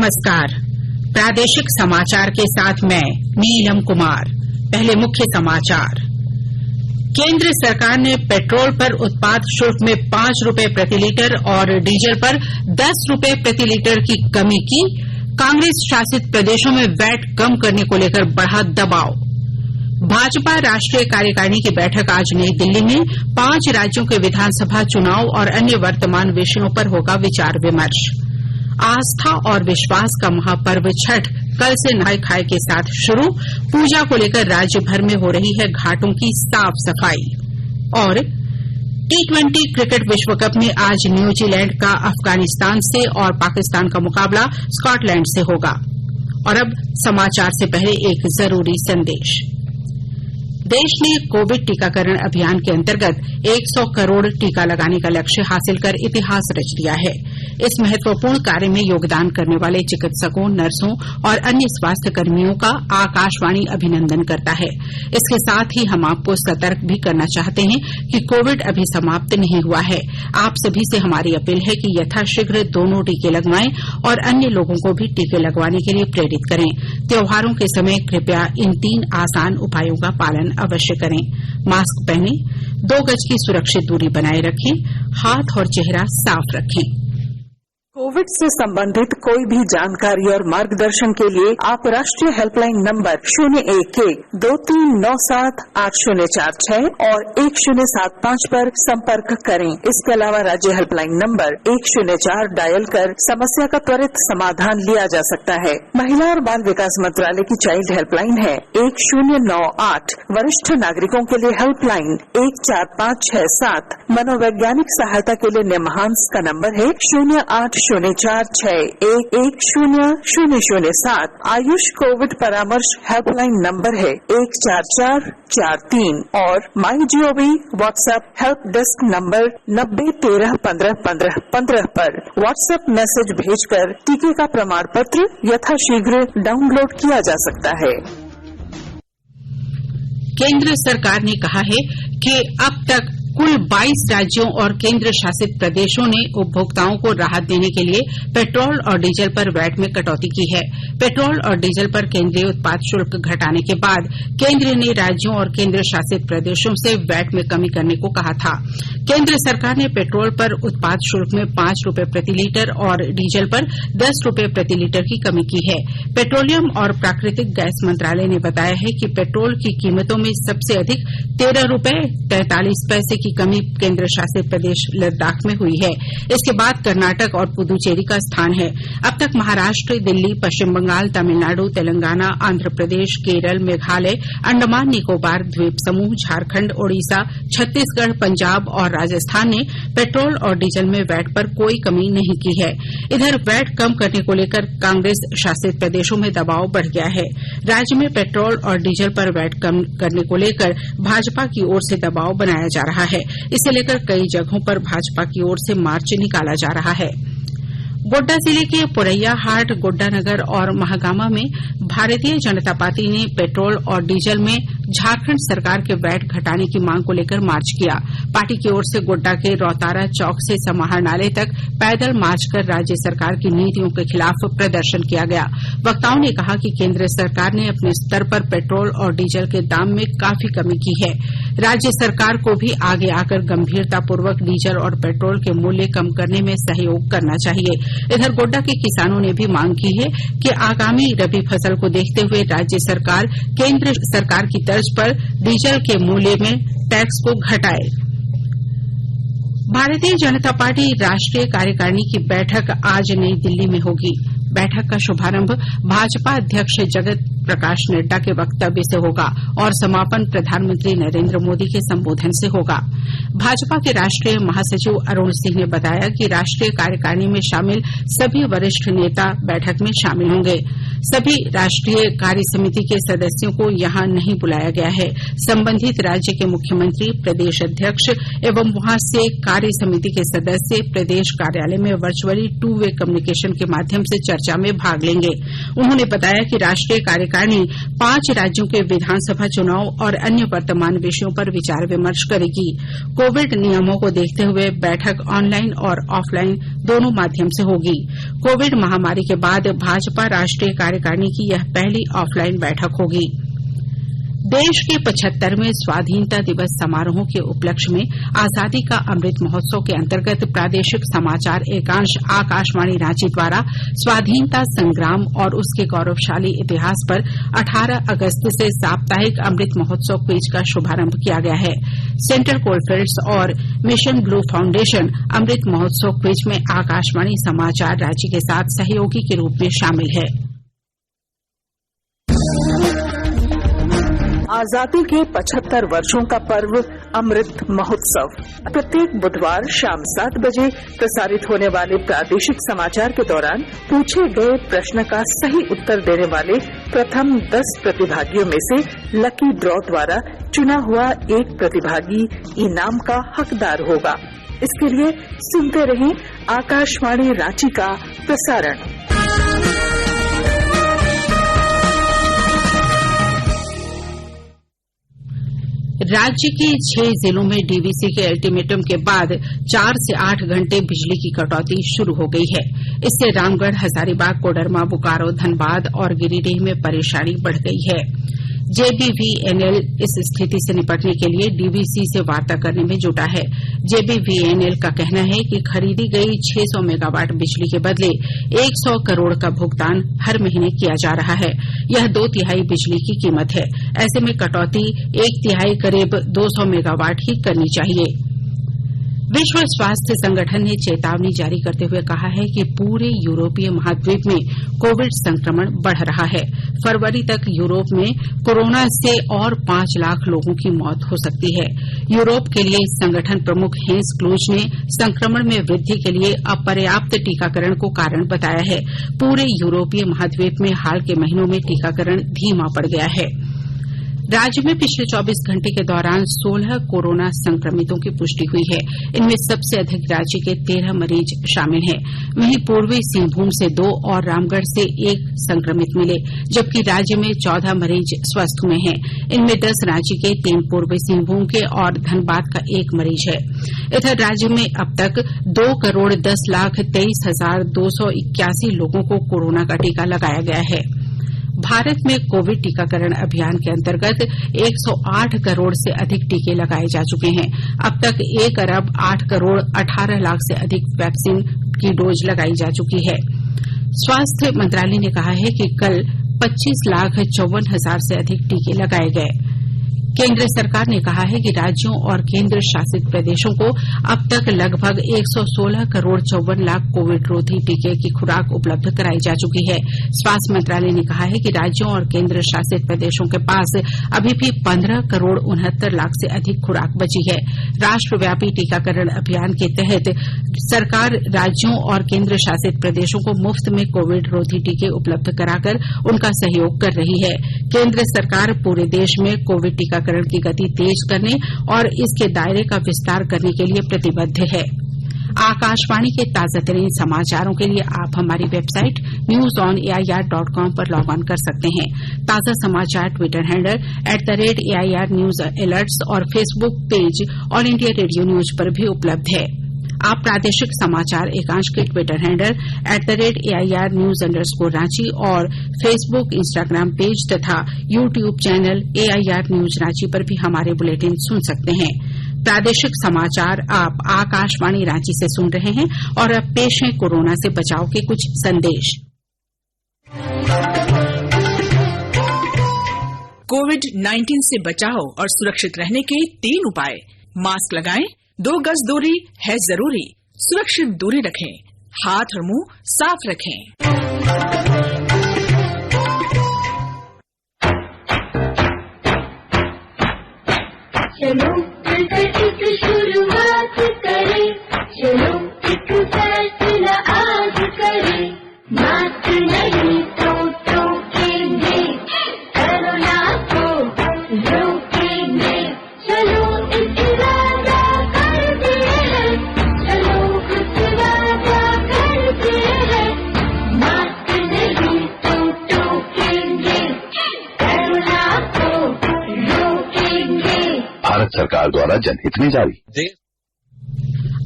नमस्कार। प्रादेशिक समाचार के साथ मैं नीलम कुमार। पहले मुख्य समाचार। केंद्र सरकार ने पेट्रोल पर उत्पाद शुल्क में 5 रुपए प्रति लीटर और डीजल पर 10 रुपए प्रति लीटर की कमी की। कांग्रेस शासित प्रदेशों में वैट कम करने को लेकर बढ़ा दबाव। भाजपा राष्ट्रीय कार्यकारिणी की बैठक आज नई दिल्ली में 5 राज्यों के विधानसभा चुनाव और अन्य वर्तमान विषयों पर होगा विचार विमर्श। आस्था और विश्वास का महापर्व छठ कल से नहाय खाए के साथ शुरू। पूजा को लेकर राज्य भर में हो रही है घाटों की साफ सफाई। और T20 क्रिकेट विश्व कप में आज न्यूजीलैंड का अफगानिस्तान से और पाकिस्तान का मुकाबला स्कॉटलैंड से होगा। और अब समाचार से पहले एक जरूरी संदेश। देश ने कोविड टीकाकरण अभियान के अंतर्गत 100 करोड़ टीका लगाने का लक्ष्य हासिल कर इतिहास रच दिया है। इस महत्वपूर्ण कार्य में योगदान करने वाले चिकित्सकों, नर्सों और अन्य स्वास्थ्य कर्मियों का आकाशवाणी अभिनंदन करता है। इसके साथ ही हम आपको सतर्क भी करना चाहते हैं कि कोविड अभी समाप्त नहीं हुआ है। आप सभी से हमारी अपील है कि यथाशीघ्र दोनों टीके लगवाएं और अन्य लोगों को भी टीके लगवाने के लिए प्रेरित करें। त्योहारों के समय कृपया इन 3 आसान उपायों का पालन अवश्य करें। मास्क पहनें, 2 गज की सुरक्षित दूरी बनाए रखें, हाथ और चेहरा साफ रखें। कोविड से संबंधित कोई भी जानकारी और मार्गदर्शन के लिए आप राष्ट्रीय हेल्पलाइन नंबर 011-2397-8046 और 1075 पर संपर्क करें। इसके अलावा राज्य हेल्पलाइन नंबर 104 डायल कर समस्या का त्वरित समाधान लिया जा सकता है। महिला और बाल विकास मंत्रालय की चाइल्ड हेल्पलाइन है 1098। वरिष्ठ नागरिकों के लिए हेल्पलाइन 14567। मनोवैज्ञानिक सहायता के लिए निमहांस का नंबर है 0804110007। आयुष कोविड परामर्श हेल्पलाइन नंबर है 14443 और MyGov WhatsApp help desk number 90131515 पर व्हाट्सएप मैसेज भेजकर टीके का प्रमाण पत्र यथाशीघ्र डाउनलोड किया जा सकता है। केंद्र सरकार ने कहा है कि अब तक कुल 22 राज्यों और केंद्र शासित प्रदेशों ने उपभोक्ताओं को राहत देने के लिए पेट्रोल और डीजल पर वैट में कटौती की है। पेट्रोल और डीजल पर केंद्रीय उत्पाद शुल्क घटाने के बाद केंद्र ने राज्यों और केंद्र शासित प्रदेशों से वैट में कमी करने को कहा था। केंद्र सरकार ने पेट्रोल पर उत्पाद शुल्क में 5 रुपए प्रति लीटर और डीजल पर 10 रुपए प्रति लीटर की कमी की है। पेट्रोलियम और प्राकृतिक गैस मंत्रालय ने बताया है कि पेट्रोल की कीमतों में सबसे अधिक 13 रुपए 43 पैसे की कमी केंद्र शासित प्रदेश लद्दाख में हुई है। इसके बाद कर्नाटक और पुदुचेरी का स्थान है। अब तक महाराष्ट्र, दिल्ली, पश्चिम बंगाल, तमिलनाडु, तेलंगाना, आंध्र प्रदेश, केरल, मेघालय, अंडमान निकोबार द्वीप समूह, झारखंड, ओडिशा, छत्तीसगढ़, पंजाब और राजस्थान ने पेट्रोल और डीजल में वैट पर कोई कमी नहीं की है। इधर वैट कम करने को लेकर कांग्रेस शासित प्रदेशों में दबाव बढ़ गया है। राज्य में पेट्रोल और डीजल पर वैट कम करने को लेकर भाजपा की ओर से दबाव बनाया जा रहा है। इसे लेकर कई जगहों पर भाजपा की ओर से मार्च निकाला जा रहा है। गोड्डा जिले के पुरैया हाट, गोड्डा नगर और महागामा में भारतीय जनता पार्टी ने पेट्रोल और डीजल में झारखंड सरकार के वैट घटाने की मांग को लेकर मार्च किया। पार्टी की ओर से गोड्डा के रौतारा चौक से समाहरणालय तक पैदल मार्च कर राज्य सरकार की नीतियों के खिलाफ प्रदर्शन किया गया। वक्ताओं ने कहा कि केंद्र सरकार ने अपने स्तर पर पेट्रोल और डीजल के दाम में काफी कमी की है। राज्य सरकार को भी आगे आकर गंभीरतापूर्वक डीजल और पेट्रोल के मूल्य कम करने में सहयोग करना चाहिए। इधर गोड्डा के किसानों ने भी मांग की है कि आगामी रबी फसल को देखते हुए राज्य सरकार केंद्र सरकार की तर्ज पर डीजल के मूल्य में टैक्स को घटाए। भारतीय जनता पार्टी राष्ट्रीय कार्यकारिणी की बैठक आज नई दिल्ली में होगी। बैठक का शुभारंभ भाजपा अध्यक्ष जगत प्रकाश नड्डा के वक्तव्य से होगा और समापन प्रधानमंत्री नरेंद्र मोदी के संबोधन से होगा। भाजपा के राष्ट्रीय महासचिव अरुण सिंह ने बताया कि राष्ट्रीय कार्यकारिणी में शामिल सभी वरिष्ठ नेता बैठक में शामिल होंगे। सभी राष्ट्रीय कार्य समिति के सदस्यों को यहां नहीं बुलाया गया है। संबंधित राज्य के मुख्यमंत्री, प्रदेश अध्यक्ष एवं वहां से कार्य समिति के सदस्य प्रदेश कार्यालय में वर्चुअली 2 वे कम्युनिकेशन के माध्यम से चर्चा में भाग लेंगे। उन्होंने बताया कि राष्ट्रीय कार्यकारिणी 5 राज्यों के विधानसभा चुनाव और अन्य वर्तमान विषयों पर विचार विमर्श करेगी। कोविड नियमों को देखते हुए बैठक ऑनलाइन और ऑफलाइन दोनों माध्यम से होगी। कोविड महामारी के बाद भाजपा राष्ट्रीय कार्यकारिणी की यह पहली ऑफलाइन बैठक होगी। देश के 75वें स्वाधीनता दिवस समारोह के उपलक्ष्य में आजादी का अमृत महोत्सव के अंतर्गत प्रादेशिक समाचार एकांश आकाशवाणी रांची द्वारा स्वाधीनता संग्राम और उसके गौरवशाली इतिहास पर 18 अगस्त से साप्ताहिक अमृत महोत्सव क्विज का शुभारंभ किया गया है। सेंट्रल कोलफील्ड्स और mission blue foundation Amrit Mahotsav quiz में आकाशवाणी समाचार रांची के साथ सहयोगी के रूप में शामिल है। आजादी के 75 वर्षों का पर्व अमृत महोत्सव प्रत्येक बुधवार शाम 7 बजे प्रसारित होने वाले प्रादेशिक समाचार के दौरान पूछे गए प्रश्न का सही उत्तर देने वाले प्रथम 10 प्रतिभागियों में से लकी ड्रॉ द्वारा चुना हुआ एक प्रतिभागी इनाम का हकदार होगा। इसके लिए सुनते रहें आकाशवाणी रांची का प्रसारण। राज्य के 6 जिलों में डीवीसी के अल्टीमेटम के बाद 4 से 8 घंटे बिजली की कटौती शुरू हो गई है। इससे रामगढ़, हजारीबाग, कोडरमा, बोकारो, धनबाद और गिरिडीह में परेशानी बढ़ गई है। जेबीवीएनएल इस स्थिति से निपटने के लिए डीवीसी से वार्ता करने में जुटा है। जेबीवीएनएल का कहना है कि खरीदी गई 600 मेगावाट बिजली के बदले 100 करोड़ का भुगतान हर महीने किया जा रहा है। यह 2/3 बिजली की कीमत है। ऐसे में कटौती 1/3 करीब 200 मेगावाट ही करनी चाहिए। विश्व स्वास्थ्य संगठन ने चेतावनी जारी करते हुए कहा है कि पूरे यूरोपीय महाद्वीप में कोविड संक्रमण बढ़ रहा है। फरवरी तक यूरोप में कोरोना से और 5 लाख लोगों की मौत हो सकती है। यूरोप के लिए संगठन प्रमुख हेंस क्लूज ने संक्रमण में वृद्धि के लिए अपर्याप्त टीकाकरण को कारण बताया है। पूरे यूरोपीय महाद्वीप में हाल के महीनों में टीकाकरण धीमा पड़ गया है। राज्य में पिछले 24 घंटे के दौरान 16 कोरोना संक्रमितों की पुष्टि हुई है। इनमें सबसे अधिक राज्य के 13 मरीज शामिल हैं। वहीं पूर्वी सिंहभूम से 2 और रामगढ़ से 1 संक्रमित मिले, जबकि राज्य में 14 मरीज स्वस्थ हुए हैं। इनमें 10 रांची के, 3 पूर्वी सिंहभूम के और धनबाद का 1 मरीज है। इधर राज्य में अब तक 2,10,23,281 लोगों को कोरोना का टीका लगाया गया है। भारत में कोविड टीकाकरण अभियान के अंतर्गत 108 करोड़ से अधिक टीके लगाए जा चुके हैं। अब तक 1 अरब 8 करोड़ 18 लाख से अधिक वैक्सीन की डोज लगाई जा चुकी है। स्वास्थ्य मंत्रालय ने कहा है कि कल 25,54,000 से अधिक टीके लगाए गए। केंद्र सरकार ने कहा है कि राज्यों और केंद्र शासित प्रदेशों को अब तक लगभग 116 करोड़ 54 लाख कोविड रोधी टीके की खुराक उपलब्ध कराई जा चुकी है। स्वास्थ्य मंत्रालय ने कहा है कि राज्यों और केंद्र शासित प्रदेशों के पास अभी भी 15 करोड़ 69 लाख से अधिक खुराक बची है। राष्ट्रव्यापी टीकाकरण अभियान के तहत सरकार राज्यों और केंद्र शासित प्रदेशों को मुफ्त में कोविड रोधी टीके उपलब्ध कराकर उनका सहयोग कर रही है। केंद्र सरकार पूरे देश में कोविड टीकाकरण की गति तेज करने और इसके दायरे का विस्तार करने के लिए प्रतिबद्ध है। आकाशवाणी के ताजातरीन समाचारों के लिए आप हमारी वेबसाइट newsonair.com पर लॉग ऑन कर सकते हैं। ताजा समाचार Twitter handle @AIR news alerts और Facebook page All India Radio News पर भी उपलब्ध है। आप प्रादेशिक समाचार एकांश के Twitter handle @AIR news _Ranchi और फेसबुक, इंस्टाग्राम पेज तथा YouTube channel AIR news Ranchi पर भी हमारे बुलेटिन सुन सकते हैं। प्रादेशिक समाचार आप आकाशवाणी रांची से सुन रहे हैं और अब पेश है कोरोना से बचाव के कुछ संदेश। कोविड-19 से बचाव और सुरक्षित रहने के 3 उपाय। मास्क लगाएं, 2 गज दूरी है जरूरी, सुरक्षित दूरी रखें, हाथ और मुंह साफ रखें। चलो मिलकर एक शुरुआत करें, चलो एक फैसला आज करें, मास्क नहीं तो टोकेंगे, कोरोना को रोकेंगे, चलो एक वादा करते हैं, चलो कुछ वादा करते हैं, मास्क नहीं तो टोकेंगे, कोरोना को रोकेंगे। भारत सरकार द्वारा जनहित में जारी।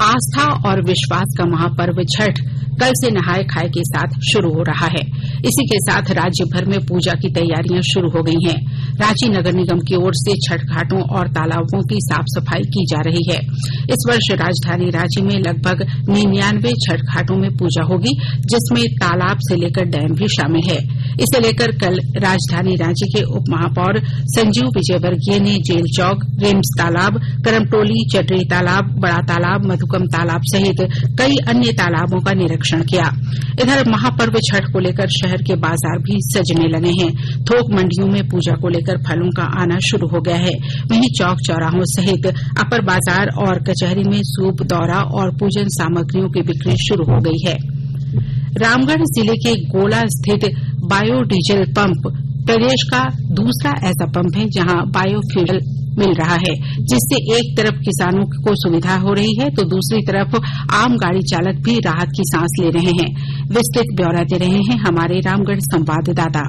आस्था और विश्वास का महापर्व छठ कल से नहाय खाए के साथ शुरू हो रहा है। इसी के साथ राज्य भर में पूजा की तैयारियां शुरू हो गई हैं। रांची नगर निगम की ओर से छठ घाटों और तालाबों की साफ सफाई की जा रही है। इस वर्ष राजधानी रांची में लगभग 99 छठ घाटों में पूजा होगी, जिसमें तालाब से लेकर डैम भी शामिल है। इसे लेकर कल राजधानी रांची के उप महापौर संजीव विजयवर्गीय ने जेल चौक, रिम्स तालाब, करमटोली, चटरी तालाब, बड़ा तालाब, मधुकम तालाब सहित कई अन्य तालाबों का निरीक्षण किया। इधर महापर्व छठ को लेकर शहर के बाजार भी सजने लगे हैं। थोक मंडियों में पूजा को लेकर फलों का आना शुरू हो गया है। वहीं चौक चौराहों सहित अपर बाजार और कचहरी में सूप, दौरा और पूजन सामग्रियों की बिक्री शुरू हो गई है। रामगढ़ जिले के गोला स्थित बायोडीजल पंप प्रदेश का दूसरा ऐसा पंप है जहां बायोफ्यूल मिल रहा है, जिससे एक तरफ किसानों को सुविधा हो रही है तो दूसरी तरफ आम गाड़ी चालक भी राहत की सांस ले रहे हैं। विस्तृत ब्यौरा दे रहे हैं हमारे रामगढ़ संवाददाता।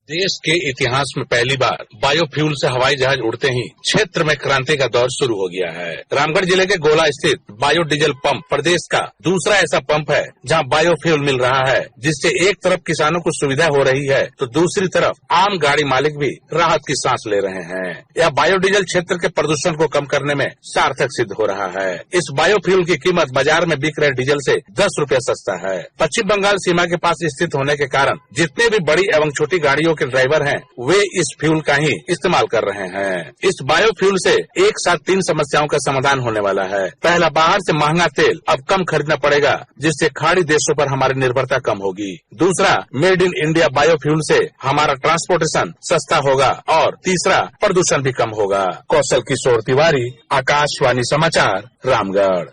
देश के इतिहास में पहली बार बायोफ्यूल से हवाई जहाज उड़ते ही क्षेत्र में क्रांति का दौर शुरू हो गया है। रामगढ़ जिले के गोला स्थित बायोडीजल पंप प्रदेश का दूसरा ऐसा पंप है जहां बायोफ्यूल मिल रहा है, जिससे एक तरफ किसानों को सुविधा हो रही है तो दूसरी तरफ आम गाड़ी मालिक भी राहत की सांस ले रहे हैं। यह बायोडीजल क्षेत्र के प्रदूषण को कम करने में सार्थक सिद्ध हो रहा है। इस बायोफ्यूल की कीमत बाजार में बिक रहे डीजल से 10 रुपए सस्ता है। पश्चिम बंगाल सीमा के पास स्थित होने के कारण जितने भी बड़ी एवं छोटी गाड़ियों के ड्राइवर हैं वे इस फ्यूल का ही इस्तेमाल कर रहे हैं। इस बायोफ्यूल से एक साथ 3 समस्याओं का समाधान होने वाला है। पहला, बाहर से महंगा तेल अब कम खरीदना पड़ेगा, जिससे खाड़ी देशों पर हमारी निर्भरता कम होगी। दूसरा, मेड इन इंडिया बायोफ्यूल से हमारा ट्रांसपोर्टेशन सस्ता होगा और तीसरा, प्रदूषण भी कम होगा। कौशल किशोर तिवारी, आकाशवाणी समाचार, रामगढ़।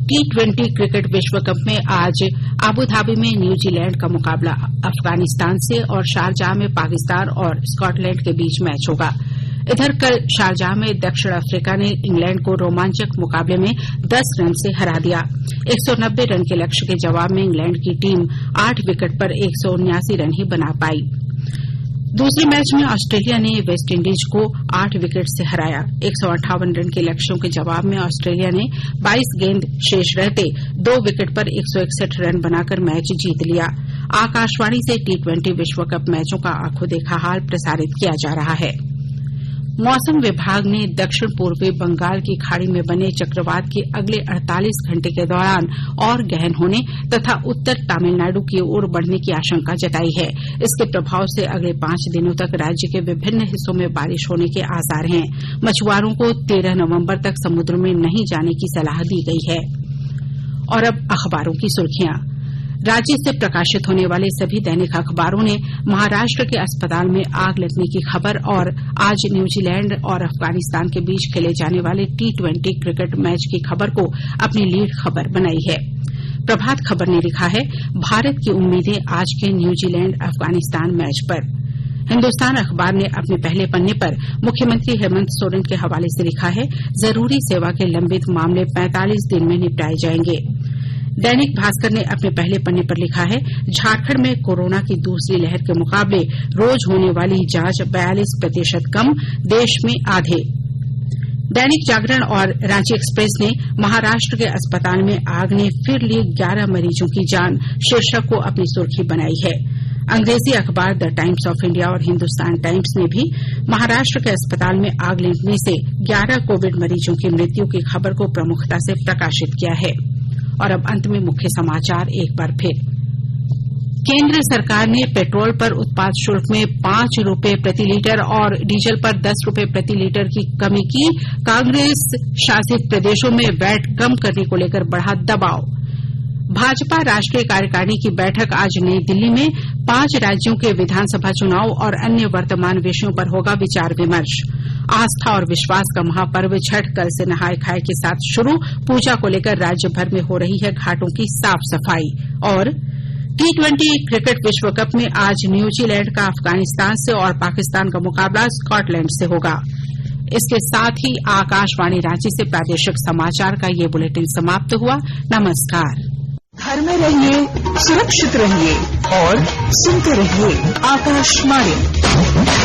T20 क्रिकेट विश्व कप में आज आबूधाबी में न्यूजीलैंड का मुकाबला अफगानिस्तान से और शारजाह में पाकिस्तान और स्कॉटलैंड के बीच मैच होगा। इधर कल शारजाह में दक्षिण अफ्रीका ने इंग्लैंड को रोमांचक मुकाबले में 10 रन से हरा दिया। 190 रन के लक्ष्य के जवाब में इंग्लैंड की टीम 8 विकेट पर 179 रन ही बना पाई। दूसरे मैच में ऑस्ट्रेलिया ने वेस्टइंडीज को 8 विकेट से हराया। 158 रन के लक्ष्यों के जवाब में ऑस्ट्रेलिया ने 22 गेंद शेष रहते 2 विकेट पर 161 रन बनाकर मैच जीत लिया। आकाशवाणी से T20 विश्व कप मैचों का आंखों देखा हाल प्रसारित किया जा रहा है। मौसम विभाग ने दक्षिण पूर्वी बंगाल की खाड़ी में बने चक्रवात के अगले 48 घंटे के दौरान और गहन होने तथा उत्तर तमिलनाडु की ओर बढ़ने की आशंका जताई है। इसके प्रभाव से अगले 5 दिनों तक राज्य के विभिन्न हिस्सों में बारिश होने के आसार हैं। मछुआरों को 13 नवंबर तक समुद्र में नहीं जाने की सलाह दी गई है। और अब अखबारों की सुर्खियां। राज्य से प्रकाशित होने वाले सभी दैनिक अखबारों ने महाराष्ट्र के अस्पताल में आग लगने की खबर और आज न्यूजीलैंड और अफगानिस्तान के बीच खेले जाने वाले T20 क्रिकेट मैच की खबर को अपनी लीड खबर बनाई है। प्रभात खबर ने लिखा है, भारत की उम्मीदें आज के न्यूजीलैंड अफगानिस्तान मैच पर। हिन्दुस्तान अखबार ने अपने पहले पन्ने पर मुख्यमंत्री हेमंत सोरेन के हवाले से लिखा है, जरूरी सेवा के लंबित मामले 45 दिन में निपटाए जाएंगे। दैनिक भास्कर ने अपने पहले पन्ने पर लिखा है, झारखंड में कोरोना की दूसरी लहर के मुकाबले रोज होने वाली जांच 42% कम, देश में आधे। दैनिक जागरण और रांची एक्सप्रेस ने महाराष्ट्र के अस्पताल में आग ने फिर ली 11 मरीजों की जान शीर्षक को अपनी सुर्खी बनाई है। अंग्रेजी अखबार द टाइम्स ऑफ इंडिया और हिन्दुस्तान टाइम्स ने भी महाराष्ट्र के अस्पताल में आग लगने से 11 कोविड मरीजों की मृत्यु की खबर को प्रमुखता से प्रकाशित किया है। और अब अंत में मुख्य समाचार एक बार फिर। केंद्र सरकार ने पेट्रोल पर उत्पाद शुल्क में 5 रुपए प्रति लीटर और डीजल पर 10 रुपए प्रति लीटर की कमी की। कांग्रेस शासित प्रदेशों में वैट कम करने को लेकर बढ़ा दबाव। भाजपा राष्ट्रीय कार्यकारिणी की बैठक आज नई दिल्ली में 5 राज्यों के विधानसभा चुनाव और अन्य वर्तमान विषयों पर होगा विचार विमर्श। आस्था और विश्वास का महापर्व छठ कल से नहाय खाए के साथ शुरू। पूजा को लेकर राज्य भर में हो रही है घाटों की साफ सफाई। और T20 क्रिकेट विश्व कप में आज न्यूजीलैंड का अफगानिस्तान से और पाकिस्तान का मुकाबला स्कॉटलैंड से होगा। इसके साथ ही आकाशवाणी रांची से प्रादेशिक समाचार का ये बुलेटिन समाप्त हुआ। नमस्कार। घर में रहिए, सुरक्षित रहिए और सुनते रहिए आकाशवाणी।